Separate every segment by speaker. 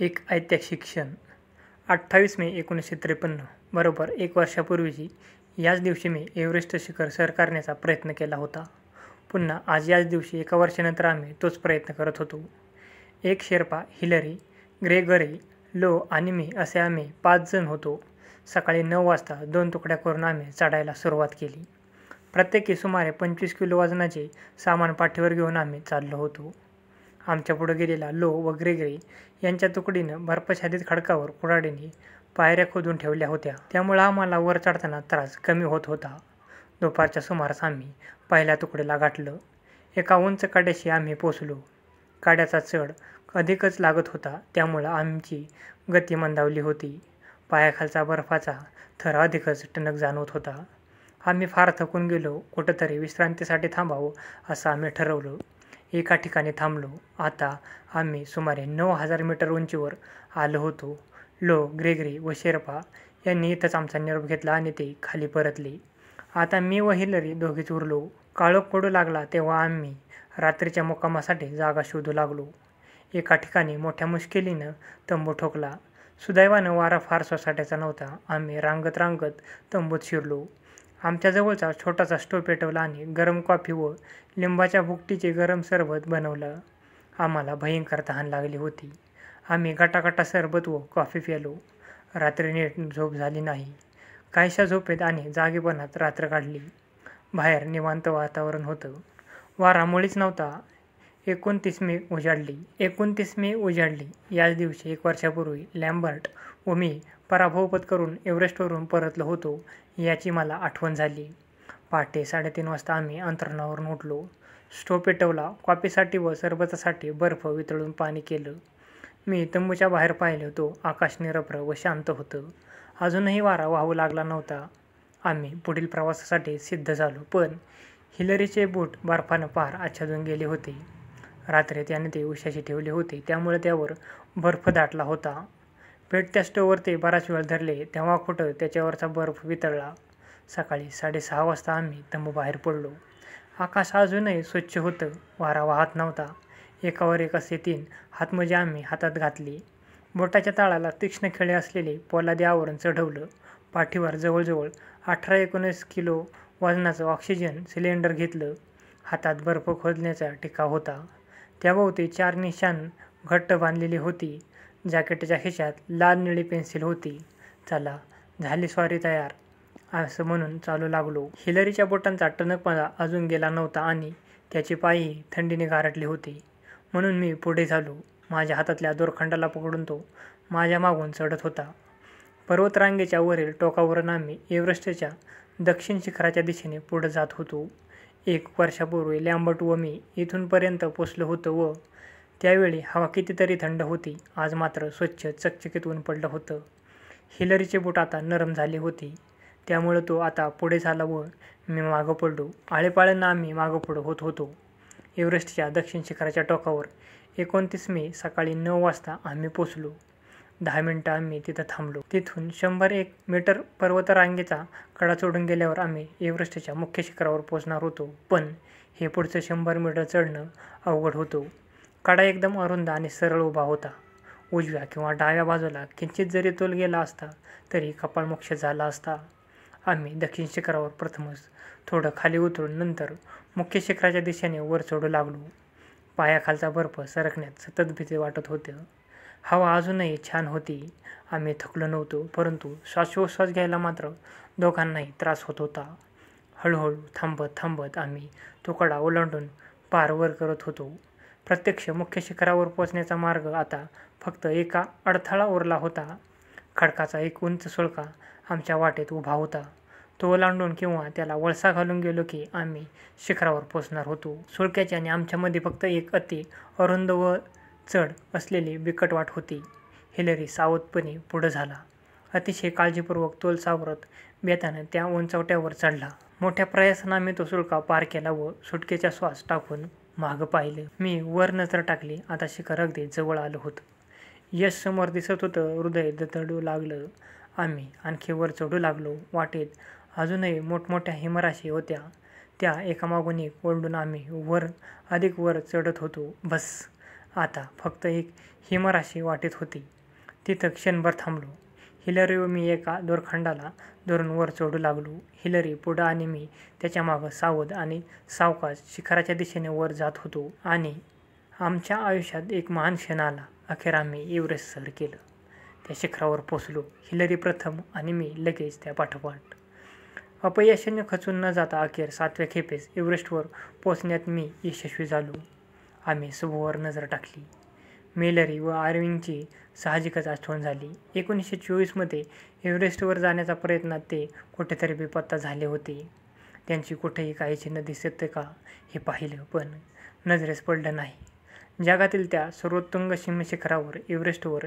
Speaker 1: एक ऐतिहासिक क्षण. 28 मे 1953 बरोबर 1 वर्षापूर्वीची याच दिवशी मी एव्हरेस्ट शिखर सर करण्याचा प्रयत्न केला होता. पुन्हा आज याच दिवशी 1 वर्षानंतर आम्ही तोच प्रयत्न करत होतो. एक शेर्पा, हिलरी, ग्रेगरी, लो आणि मी असे आम्ही 5 जण होतो. सकाळी 9 वाजता 2 तुकड्या करून आम्ही चढायला सुरुवात केली. प्रत्येकी सुमारे 25 किलो वजनाचे सामान पाठीवर घेऊन आम्ही चाललो होतो. आमच्यापुढे गेलेला लो व ग्रेगरी यांच्या तुकडीनं बर्फाच्छादित खडकावर कुऱ्हाडीने पायऱ्या खोदून ठेवल्या होत्या. त्यामुळे आम्हाला वर चढताना त्रास कमी होत होता. दुपारच्या सुमारास आम्ही पहिल्या तुकडीला गाठलं. एका उंच कड्याशी आम्ही पोचलो. कड्याचा चढ अधिकच लागत होता, त्यामुळं आमची गती मंदावली होती. पायाखालचा बर्फाचा थर अधिकच टणक जाणवत होता. आम्ही फार थकून गेलो. कुठंतरी विश्रांतीसाठी थांबावं असं आम्ही ठरवलं. एका ठिकाणी थांबलो. आता आम्ही सुमारे 9,000 मीटर उंचीवर आलो होतो. लो, ग्रेगरी व शेर्पा यांनी इथंच आमचा निरोप घेतला आणि ते खाली परतले. आता मी व हिलरी दोघीच उरलो. काळोख पडू लागला तेव्हा आम्ही रात्रीच्या मुक्कामासाठी जागा शोधू लागलो. एका ठिकाणी मोठ्या मुश्किलीनं तंबू ठोकला. सुदैवानं वारा फार सोसाट्याचा नव्हता. आम्ही रांगत तंबूत शिरलो. आमच्या जवळचा छोटासा स्टोव्ह पेटवला आणि गरम कॉफी व लिंबाच्या भुकटीचे गरम सरबत बनवलं. आम्हाला भयंकर तहान लागली होती. आम्ही गटागटा सरबत व कॉफी प्यालो. रात्री नीट झोप झाली नाही. काहीशा झोपेत आणि जागेपणात रात्र काढली. बाहेर निवांत वातावरण होतं. वारा मुळीच नव्हता. 29 मे उजाडली. याच दिवशी 1 वर्षापूर्वी लॅम्बर्ट व मी पराभव पत्करून एव्हरेस्टवरून परतलो होतो याची मला आठवण झाली. पहाटे 3:30 वाजता आम्ही अंथरुणावरून उठलो. स्टोव्ह पेटवला. कॉफीसाठी व सरबतासाठी बर्फ वितळून पाणी केलं. मी तंबूच्या बाहेर पाहिलं. तो आकाश निरभ्र व शांत होतं. अजूनही वारा वाहू लागला नव्हता. आम्ही पुढील प्रवासासाठी सिद्ध झालो. पण हिलरीचे बूट बर्फानं पार आच्छादून गेले होते. रात्री त्याने ते उशाशी ठेवले होते, त्यामुळे त्यावर बर्फ दाटला होता. पेटत्या स्टोव्हवर ते बराच वेळ धरले तेव्हा कुठं त्याच्यावरचा बर्फ वितळला. सकाळी 6:30 वाजता आम्ही तंबूबाहेर पडलो. आकाश अजूनही स्वच्छ होतं. वारा वाहत नव्हता. एकावर एक असे 3 हातमोजे आम्ही हातात घातले. बोटाच्या तळाला तीक्ष्ण खिळे असलेले पोलादी आवरण चढवलं. पाठीवर जवळजवळ 18-19 किलो वजनाचं ऑक्सिजन सिलेंडर घेतलं. हातात बर्फ खोदण्याचा टिकाव होता. त्याभोवती 4 निशाण घट्ट बांधलेली होती. जॅकेटच्या खिशात लाल निळी पेन्सिल होती. चला, झाली स्वारी तयार असं म्हणून चालू लागलो. हिलरीच्या बोटांचा टणकपणा अजून गेला नव्हता आणि त्याचे पायही थंडीने गारठले होते. म्हणून मी पुढे झालो. माझ्या हातातल्या दोरखंडाला पकडून तो माझ्या मागून चढत होता. पर्वतरांगेच्या वरील टोकावरून आम्ही एव्हरेस्टच्या दक्षिण शिखराच्या दिशेने पुढे जात होतो. 1 वर्षापूर्वी लॅम्बर्ट व मी इथूनपर्यंत पोचलो होतो व त्यावेळी हवा कितीतरी थंड होती. आज मात्र स्वच्छ चकचकीत ऊन पडलं होतं. हिलरीचे बूट आता नरम झाले होते, त्यामुळे तो आता पुढे झाला व मी मागं पडलो. आळेपाळ्यांना आम्ही मागंपुढं होत होतो. एव्हरेस्टच्या दक्षिण शिखराच्या टोकावर 29 मे सकाळी 9 वाजता आम्ही पोचलो. 10 मिनिटं आम्ही तिथं थांबलो. तिथून 100-1 मीटर पर्वतरांगेचा कडा चढून गेल्यावर आम्ही एव्हरेस्टच्या मुख्य शिखरावर पोचणार होतो. पण हे पुढचं 100 मीटर चढणं अवघड होतं. कडा एकदम अरुंद आणि सरळ उभा होता. उजव्या किंवा डाव्या बाजूला किंचित जरी तोल गेला असता तरी कपाळमोक्ष झाला असता. आम्ही दक्षिण शिखरावर प्रथमच थोडं खाली उतरून नंतर मुख्य शिखराच्या दिशेने वर चढू लागलो. पायाखालचा बर्फ सरकण्यात सतत भीती वाटत होती. हवा अजूनही छान होती. आम्ही थकलो नव्हतो, परंतु श्वासोच्छ्वास घ्यायला मात्र दोघांनाही त्रास होत होता. हळूहळू थांबत आम्ही तो कडा ओलांडून पार वर करत होतो. प्रत्यक्ष मुख्य शिखरावर पोचण्याचा मार्ग आता फक्त एका अडथळा उरला होता. खडकाचा एक उंच सुळका आमच्या वाटेत उभा होता. तो ओलांडून किंवा त्याला वळसा घालून गेलो की आम्ही शिखरावर पोचणार होतो. सुळक्याची आणि आमच्यामध्ये फक्त एक अति अरुंद व चढ असलेली बिकट वाट होती. हिलरी सावधपणे पुढं झाला. अतिशय काळजीपूर्वक तोल सावरत बेतानं त्या उंचवट्यावर चढला. मोठ्या प्रयासानं आम्ही तो सुळका पार केला व सुटकेचा श्वास टाकून मागं पाहिलं. मी वर नजर टाकली. आता शिखर अगदी जवळ आलं होतं. यश समोर दिसत होतं. हृदय धडधडू लागलं. आम्ही आणखी वर चढू लागलो. वाटेत अजूनही मोठमोठ्या हिमराशी होत्या. त्या एकामागून एक ओलांडून आम्ही अधिक वर चढत होतो. बस, आता फक्त एक हिमराशी वाटेत होती. तिथं क्षणभर थांबलो. हिलरी व मी एका दोरखंडाला धरून वर चढू लागलो. हिलरी पुढं आणि मी त्याच्या मागं सावध आणि सावकाश शिखराच्या दिशेने वर जात होतो. आणि आमच्या आयुष्यात एक महान क्षण आला. अखेर आम्ही एव्हरेस्ट सर केलं. त्या शिखरावर पोचलो. हिलरी प्रथम आणि मी लगेच त्या पाठोपाठ. अपयशाने खचून न जाता अखेर 7व्या खेपेस एव्हरेस्टवर पोचण्यात मी यशस्वी झालो. आम्ही सभोवर नजर टाकली. मेलरी व आर्विंगची साहजिकच आठवण झाली. 1924मध्ये एव्हरेस्टवर जाण्याच्या प्रयत्नात ते कुठेतरी बेपत्ता झाले होते. त्यांची कुठेही काही चिन्ह दिसत का हे पाहिलं, पण नजरेस पडलं नाही. जगातील त्या सर्वोत्तुंग शिखरावर एव्हरेस्टवर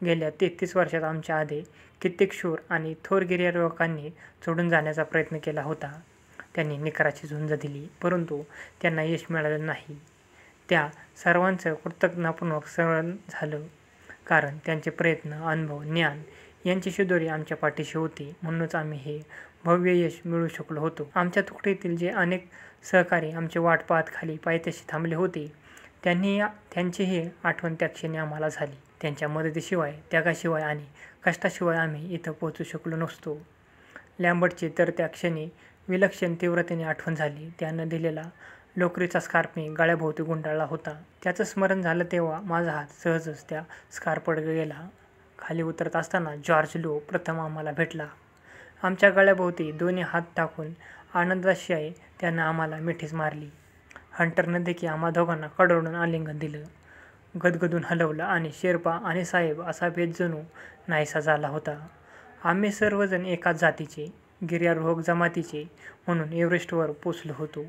Speaker 1: गेल्या 33 वर्षात आमच्या आधी कित्येक शूर आणि थोर गिर्यारोहकांनी चढून जाण्याचा प्रयत्न केला होता. त्यांनी निकराची झुंज दिली, परंतु त्यांना यश मिळालं नाही. त्या सर्वांचं कृतज्ञतापूर्वक स्मरण झालं, कारण त्यांचे प्रयत्न, अनुभव, ज्ञान यांची शिदोरी आमच्या पाठीशी होती. म्हणूनच आम्ही हे भव्य यश मिळवू शकलो होतो. आमच्या तुकडीतील जे अनेक सहकारी आमची वाट पाहत खाली पायथ्याशी थांबले होते, त्यांचीही आठवण त्या क्षणी आम्हाला झाली. त्यांच्या मदतीशिवाय, त्यागाशिवाय आणि कष्टाशिवाय आम्ही इथं पोहोचू शकलो नसतो. लॅम्बर्टची तर त्या क्षणी विलक्षण तीव्रतेने आठवण झाली. त्यानं दिलेला लोकरीचा स्कार्फ मी गळ्याभोवती गुंडाळला होता. त्याचं स्मरण झालं तेव्हा माझा हात सहजच त्या स्कार्फकडे गेला. खाली उतरत असताना जॉर्ज लो प्रथम आम्हाला भेटला. आमच्या गळ्याभोवती दोन्ही हात टाकून आनंदाशिवाय त्यानं आम्हाला मिठीच मारली. हंटरनं देखील आम्हा दोघांना कडवडून आलिंगन दिलं, गदगदून हलवलं आणि शेर्पा आणि साहेब असा भेद जणू नाहीसा झाला होता. आम्ही सर्वजण एकाच जातीचे, गिर्यारोहक जमातीचे म्हणून एव्हरेस्टवर पोचलो होतो.